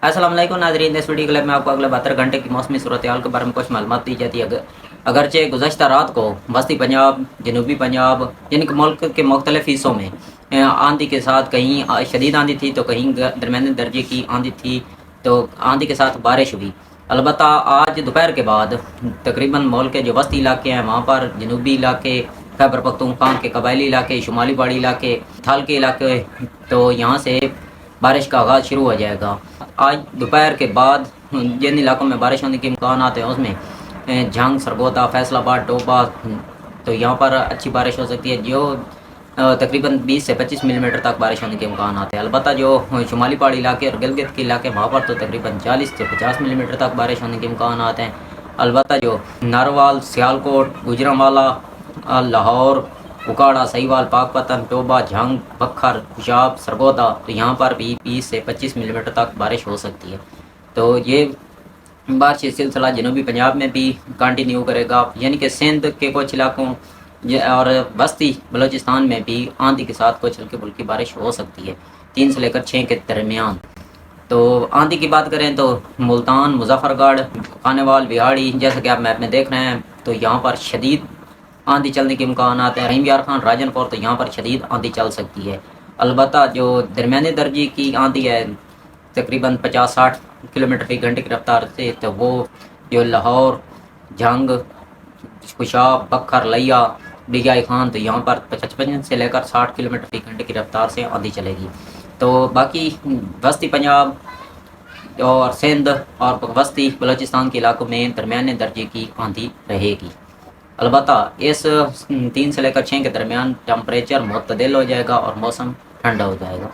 अस्सलाम वालेकुम नाज़रीन, इस वीडियो क्लिप में आपको अगले 72 घंटे की मौसमी सूरत हाल के बारे में कुछ मालूमात दी जाती है। अगरचे गुज़श्ता रात को वस्ती पंजाब, जनूबी पंजाब यानी कि मुल्क के मुख्तलिफ हिस्सों में आंधी के साथ कहीं शदीद आंधी थी तो कहीं दरमियाने दर्जे की आंधी थी, तो आंधी के साथ बारिश हुई। अलबत्ता आज दोपहर के बाद तकरीबन मुल्क के जो वस्ती इलाके हैं वहाँ पर जनूबी इलाके, खैबर पख्तूनख्वा के कबायली इलाके, शुमाली पहाड़ी इलाके, थाल के इलाके, तो यहाँ से बारिश का आगाज़ शुरू हो जाएगा। आज दोपहर के बाद जिन इलाकों में बारिश होने के इम्कान आते हैं उसमें झंग, सरगोदा, फैसलाबाद, टोबा, तो यहाँ पर अच्छी बारिश हो सकती है, जो तकरीबन 20 से 25 मिलीमीटर तक बारिश होने के इम्कान आते हैं। अलबत्ता जो शुमाली पहाड़ी इलाके और गिलगित के इलाके वहाँ पर तो तकरीबन 40 से 50 मिलीमीटर तक बारिश होने के इम्कान आते हैं। अलबत्ता जो नारवाल, सियालकोट, गुजरांवाला, लाहौर, उकाड़ा, सहीवाल, पाकपतन, टोबा, झंग, बखर, पेशाब, सरगोदा, तो यहाँ पर भी 20 से 25 मिलीमीटर तक बारिश हो सकती है। तो ये बारिश सिलसिला जनूबी पंजाब में भी कंटिन्यू करेगा, यानी कि सिंध के कुछ इलाकों और वस्ती बलूचिस्तान में भी आंधी के साथ कुछ हल्की फुल्की बारिश हो सकती है 3 से लेकर 6 के दरमियान। तो आंधी की बात करें तो मुल्तान, मुजफ्फरगढ़, खानेवाल, बिहाड़ी, जैसा कि आप मैप में देख रहे हैं, तो यहाँ पर शदीद आंधी चलने के इम्कान आते हैं। रहीम यार खान, राजनपुर, तो यहाँ पर शदीद आंधी चल सकती है। अलबत्ता जो दरमियाने दर्जे की आंधी है तकरीबन 50-60 किलोमीटर फी घंटे की रफ्तार से, तो वो जो लाहौर, जंग, पेशाब, बखर, लिया, बिगाई खान, तो यहाँ पर 55 से लेकर 60 किलोमीटर फी घंटे की रफ्तार से आंधी चलेगी। तो बाकी वस्ती पंजाब और सिंध और वस्ती बलूचिस्तान के इलाकों में दरमियाने दर्जे की आंधी रहेगी। अलबत्ता इस 3 से लेकर 6 के दरमियान टेम्परेचर मुतदिल हो जाएगा और मौसम ठंडा हो जाएगा।